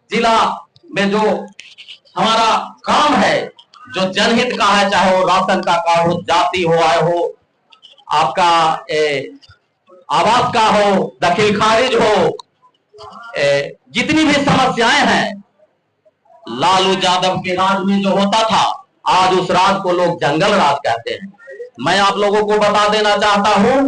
जिला में जो हमारा काम है, जो जनहित का है, चाहे वो राशन का कार्ड हो, जाति हो, आय हो, आपका आवास का हो, दखल खारिज हो, जितनी भी समस्याएं हैं लालू यादव के राज में जो होता था, आज उस राज को लोग जंगल राज कहते हैं। मैं आप लोगों को बता देना चाहता हूं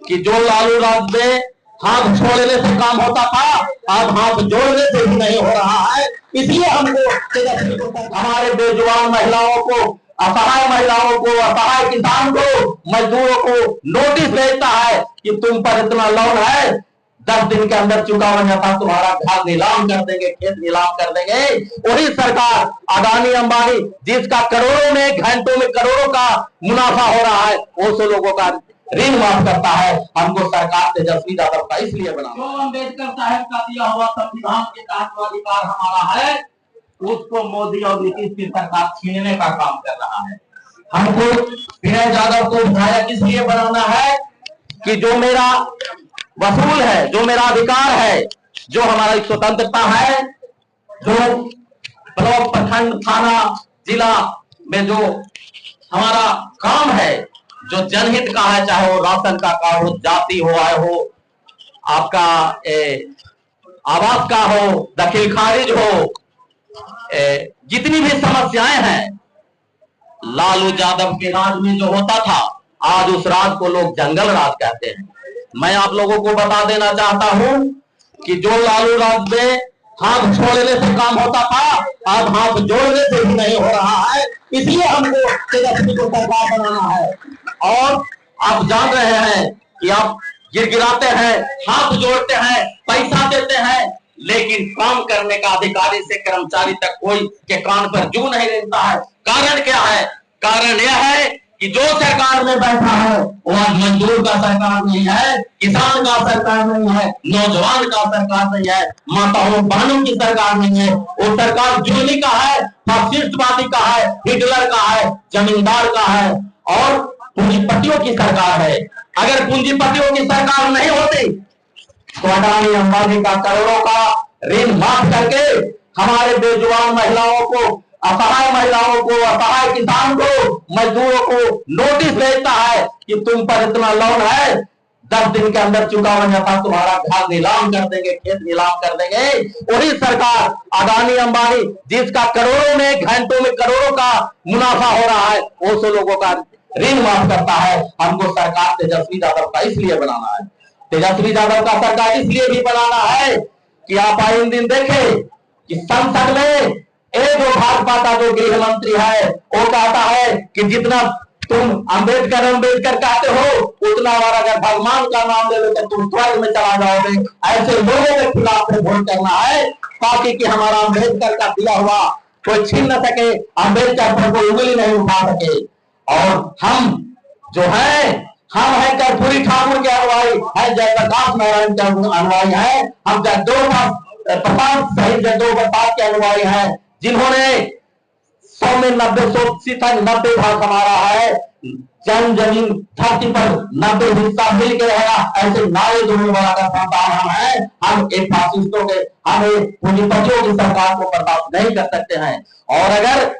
कि जो लालू राज में हाथ छोड़ने से काम होता था, आज हाथ जोड़ने से भी नहीं हो रहा है। इसलिए हमको हमारे बेजुबान महिलाओं को, असहाय महिलाओं को, असहाय किसान को, मजदूरों को नोटिस भेजता है कि तुम पर इतना लोन है, 10 दिन के अंदर चुकावा जाता तुम्हारा घर नीलाम कर देंगे, खेत नीलाम कर देंगे। वही सरकार अडानी अंबानी, जिसका करोड़ों में, घंटों में करोड़ों का मुनाफा हो रहा है, वो सो लोगों का ऋण माफ करता है। हमको सरकार तेजस्वी यादव का इसलिए बना, जो अम्बेडकर साहब का दिया हुआ संविधान के तहत जो अधिकार हमारा है, उसको मोदी और नीतीश की सरकार छीनने का काम कर रहा है। हमको विनय यादव को विधायक इसलिए बनाना है कि जो मेरा वसूल है, जो मेरा अधिकार है, जो हमारा स्वतंत्रता है, जो ब्लॉक, प्रखंड, थाना, जिला में जो हमारा काम है, जो जनहित का है, चाहे वो राशन का कार्ड हो, जाति हो, आय हो, आपका आवास का हो, दखल खारिज हो, जितनी भी समस्याएं हैं लालू यादव के राज में जो होता था, आज उस राज को लोग जंगल राज कहते हैं। मैं आप लोगों को बता देना चाहता हूं कि जो लालू राज में हाथ छोड़ने से काम होता था, आज हाथ जोड़ने से भी नहीं हो रहा है। इसलिए हमको तेजस्वी को सरकार बनाना है। और आप जान रहे हैं कि आप गिड़गिड़ाते हैं, हाथ जोड़ते हैं, पैसा देते हैं, लेकिन काम करने का अधिकारी से कर्मचारी तक कोई के कान पर जू नहीं रहता है। कारण क्या है? कारण यह है कि जो सरकार में बैठा है वो आज मजदूर का सरकार नहीं है, किसान का सरकार नहीं है, नौजवान का सरकार नहीं है, माताओं बहनों की सरकार नहीं है। वो सरकार जुल्मी का है, फासिस्टवादी का है, हिटलर का है, जमींदार का है और पूंजीपतियों की सरकार है। अगर पूंजीपतियों की सरकार नहीं होती तो अडानी अंबानी का करोड़ों का ऋण माफ करके हमारे बेजुबान महिलाओं को, असहाय महिलाओं को, असहाय किसान को, मजदूरों को नोटिस भेजता है कि तुम पर इतना लोन है, 10 दिन के अंदर चुकावा जाता तुम्हारा घर नीलाम कर देंगे, खेत नीलाम कर देंगे। वही सरकार अडानी अंबानी, जिसका करोड़ों में, घंटों में करोड़ों का मुनाफा हो रहा है, वो सो लोगों का ऋण माफ करता है। हमको सरकार तेजस्वी यादव का इसलिए बनाना है। तेजस्वी यादव का सरकार इसलिए भी बनाना है कि आप आए दिन देखें कि संसद में एक भाजपा का जो गृह मंत्री है वो कहता है कि जितना तुम अम्बेडकर अम्बेडकर कहते हो, उतना और अगर भगवान का नाम ले लो तो तुम स्वर्ग में चला जाओगे। ऐसे लोगों के खिलाफ में वोट करना है ताकि कि हमारा अम्बेडकर का दिया हुआ कोई छीन न सके, अम्बेडकर पर कोई उंगली नहीं उठा सके। और हम जो है, हम है कर्पूरी ठाकुर के अनुयायी है, जयप्रकाश नारायण के अनुयायी है, हम प्रसाद शहीद जयदेव प्रसाद के अनुयायी हैं, जिन्होंने 100 में 90 भाग हमारा है। जमीन धरती पर 90 हिस्सा मिल के रहेगा, ऐसे नारे जोड़ने वाला का संतान हम है। हम एक फासिस्टों के, हम एक पूंजीपतियों की सरकार को बर्दाश्त नहीं कर सकते हैं। और अगर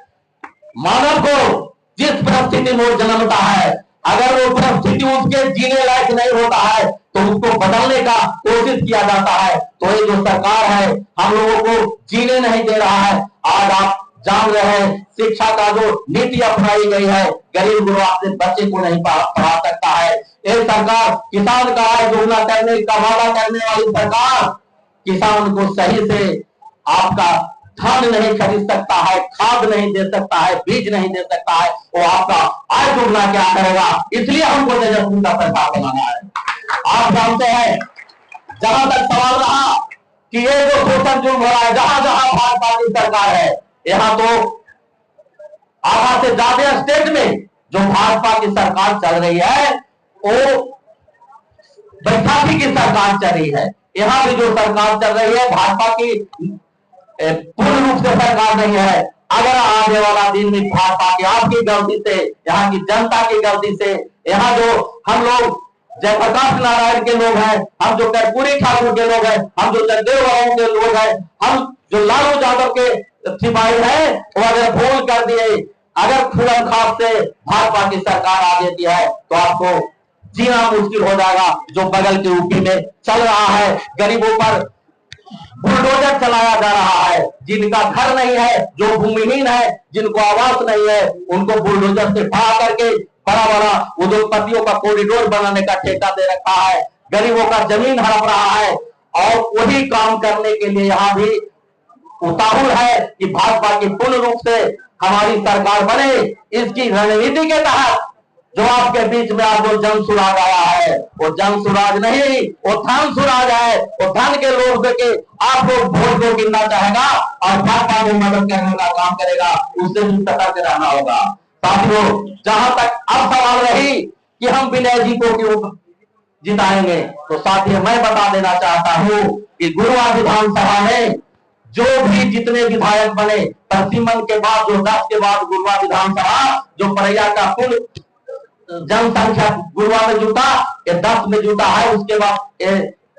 मानव को जिस परिस्थिति में वो जन्मता है, अगर वो परिस्थिति उसके जीने लायक नहीं होता है तो उसको बदलने का कोशिश किया जाता है। तो ये जो सरकार है हम लोगों को जीने नहीं दे रहा है। आज आप जान रहे हैं शिक्षा का जो नीति अपनाई गई है, गरीब गुरबा अपने बच्चे को नहीं पढ़ा सकता है। ये सरकार किसान का आय दोगुना करने का वादा करने वाली सरकार किसान को सही से आपका धान नहीं खरीद सकता है, खाद नहीं दे सकता है, बीज नहीं दे सकता है, वो आपका आय दोगुना क्या करेगा। इसलिए हमको तेजस्वी का सरकार बनाना है। आप जानते हैं, जहां तक सवाल रहा कि ये जो शोषण जुर्म हो रहा है, जहां जहां भाजपा की सरकार है, यहाँ तो आधा से ज्यादा स्टेट में जो भाजपा की सरकार चल रही है वो बैसाखी की सरकार चल रही है। यहाँ भी जो सरकार चल रही है भाजपा की पूर्ण रूप से सरकार नहीं है। अगर आने वाला दिन में भाजपा की, आपकी गलती से, यहाँ की जनता की गलती से, यहाँ जो हम लोग जयप्रकाश नारायण के लोग हैं, हम जो कर्पूरी ठाकुर के लोग हैं, हम जो जगदेव बाबू के लोग हैं, हम जो लालू यादव के सिपाही है वो अगर भूल कर दिए, अगर खुलम खास से भाजपा की सरकार आ जाती है तो आपको जीना मुश्किल हो जाएगा। जो बगल के यूपी में चल रहा है, गरीबों पर बुलडोजर चलाया जा रहा है, जिनका घर नहीं है, जो भूमिहीन है, जिनको आवास नहीं है, उनको बुलडोजर से ढा करके बड़ा बड़ा उद्योगपतियों का कॉरिडोर बनाने का ठेका दे रखा है, गरीबों का जमीन हड़प रहा है। और वही काम करने के लिए यहाँ भी उतावल है कि भाजपा की पूर्ण रूप से हमारी सरकार बने। इसकी रणनीति के तहत जो आपके बीच में आज जो जन सुराज आया है, वो जन सुराज नहीं, वो धन सुराज है। वो धन के लोग देके आप लोग वोट को गिनना चाहेगा और भाजपा में मदद करने का काम करेगा, उससे भी सतर्क रहना होगा। साथियों, जहां तक अब सवाल रही कि हम विनय जी को क्यों जिताएंगे, तो साथियों मैं बता देना चाहता हूं कि गुरुवार विधानसभा में जो भी जितने विधायक बने, परसिमन के बाद जो 10 के बाद गुरुवार विधानसभा जो परैया का कुल जनसंख्या गुरुवार में जुटा, ये 10 में जुटा है। उसके बाद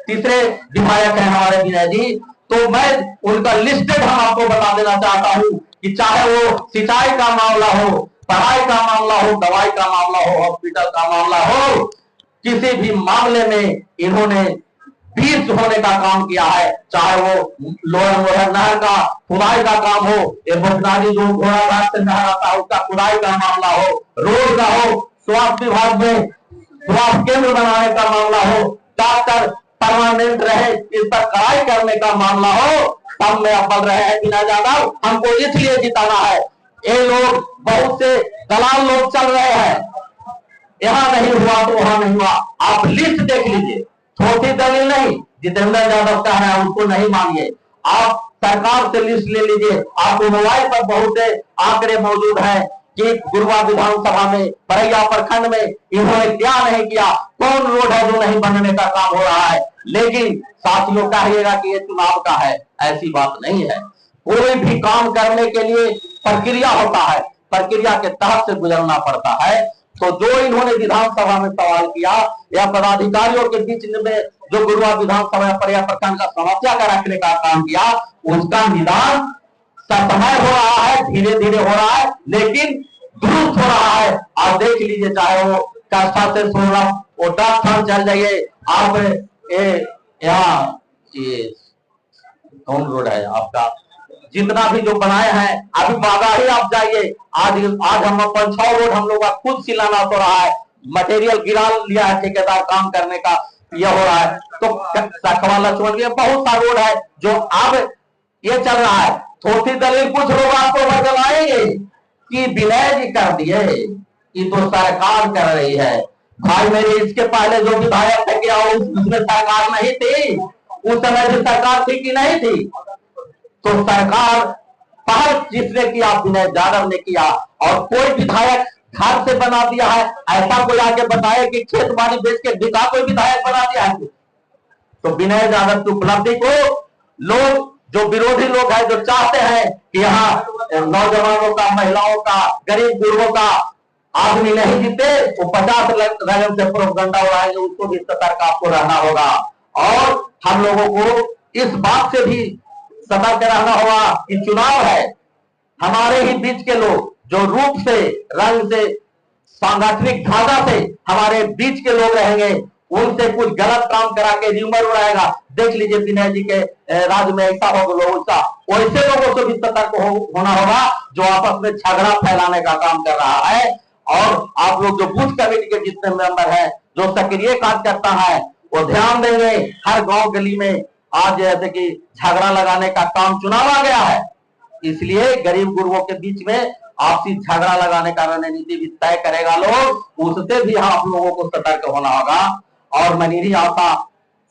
तीसरे विधायक है हमारे विनय जी। तो मैं उनका लिस्टेड हम आपको बता देना चाहता हूं कि चाहे वो सिंचाई का मामला हो, पढ़ाई का मामला हो, दवाई का मामला हो, हॉस्पिटल का मामला हो, किसी भी मामले में इन्होंने 20 होने का काम किया है। चाहे वो लोहर नहर का खुदाई का काम हो, ये बुनियादी जो घोड़ाघाट से नहर आता है उसका खुदाई का मामला हो, रोड का हो, स्वास्थ्य विभाग में स्वास्थ्य केंद्र बनाने का मामला हो, डॉक्टर परमानेंट रहे इस पर कड़ाई करने का मामला हो, सब में अव्वल रहे हैं विनय यादव। हमको इसलिए जिताना है। ये लोग बहुत से दलाल लोग चल रहे हैं, यहाँ नहीं हुआ तो वहां नहीं हुआ। आप लिस्ट देख लीजिए, छोटी दलील नहीं, जितेंद्र यादव का है उसको नहीं मानिए, आप सरकार से लिस्ट ले लीजिए। आपको मोबाइल पर बहुत से आंकड़े मौजूद हैं कि गुरुवार विधानसभा में परैया प्रखंड में इन्होंने क्या नहीं किया, कौन रोड है जो नहीं बनने का काम हो रहा है। लेकिन साथियों कहिएगा कि ये चुनाव का है, ऐसी बात नहीं है। कोई भी काम करने के लिए प्रक्रिया होता है, प्रक्रिया के तहत से गुजरना पड़ता है। तो जो इन्होंने विधानसभा में सवाल किया या पदाधिकारियों के बीच में जो गुरुवार विधानसभा परैया प्रखंड का समस्या का रखने का काम किया, उसका निदान समय हो रहा है, धीरे धीरे हो रहा है, लेकिन दुरुस्त हो रहा है। आप देख लीजिए, चाहे वो काष्ठा से सोलह वो डाक थान चल जाइए, आप यहाँ ये कौन रोड है आपका, जितना भी जो बनाए हैं, अभी बागा ही आप जाइए, आज हम अपन 6 रोड हम लोग का खुद सिलाना हो रहा है, मटेरियल गिरा लिया है ठेकेदार काम करने का, यह हो रहा है। तो सखवा लक्ष्मण बहुत सा रोड है जो अब ये चल रहा है। छोटी दलील कुछ लोग आपको बतलाएंगे कि विनय जी कर दिए, ये तो सरकार कर रही है। भाई मेरे इसके पहले जो विधायक थे क्या उसमें सरकार नहीं थी? उस समय जो सरकार थी कि नहीं थी? तो सरकार पहल जिसने किया विनय यादव ने किया, और कोई विधायक घर से बना दिया है, ऐसा कोई आके बताए कि खेत बाड़ी बेच के दिखा कोई विधायक बना दिया है? तो विनय यादव की उपलब्धि को लोग जो विरोधी लोग हैं, जो चाहते हैं कि यहाँ नौजवानों का, महिलाओं का, गरीब गुरुओं का आदमी नहीं जीते, वो 50 रकम से प्रोपगंडा उड़ाएंगे, उसको भी सतर्क आपको रहना होगा। और हम लोगों को इस बात से भी सतर्क रहना होगा कि चुनाव है, हमारे ही बीच के लोग जो रूप से, रंग से, सांगठनिक धागा से हमारे बीच के लोग रहेंगे, उनसे कुछ गलत काम करा के र्यूमर उड़ाएगा। देख लीजिए विनय जी के राज्य में ऐसा हो गया, वैसे लोगों से भी सतर्क होना होगा जो आपस में झगड़ा फैलाने का काम कर रहा है। और आप लोग जो बूथ कमेटी के जितने मेंबर हैं, जो सक्रिय कार्यकर्ता है, वो ध्यान देंगे। हर गांव गली में आज जैसे कि झगड़ा लगाने का काम चुनाव आ गया है, इसलिए गरीब गुरुओं के बीच में आपसी झगड़ा लगाने का रणनीति भी तय करेगा लोग, उससे भी आप लोगों को सतर्क होना होगा। और मनीरी आपका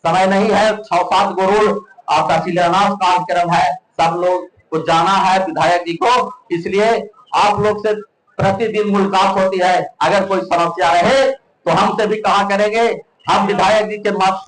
समय नहीं है, 6-7 गरुड़ आपका शिलान्यास कार्यक्रम है, सब लोग को जाना है विधायक जी को, इसलिए आप लोग से प्रतिदिन मुलाकात होती है। अगर कोई समस्या रहे तो हमसे भी कहा करेंगे, हम विधायक जी के माध्यम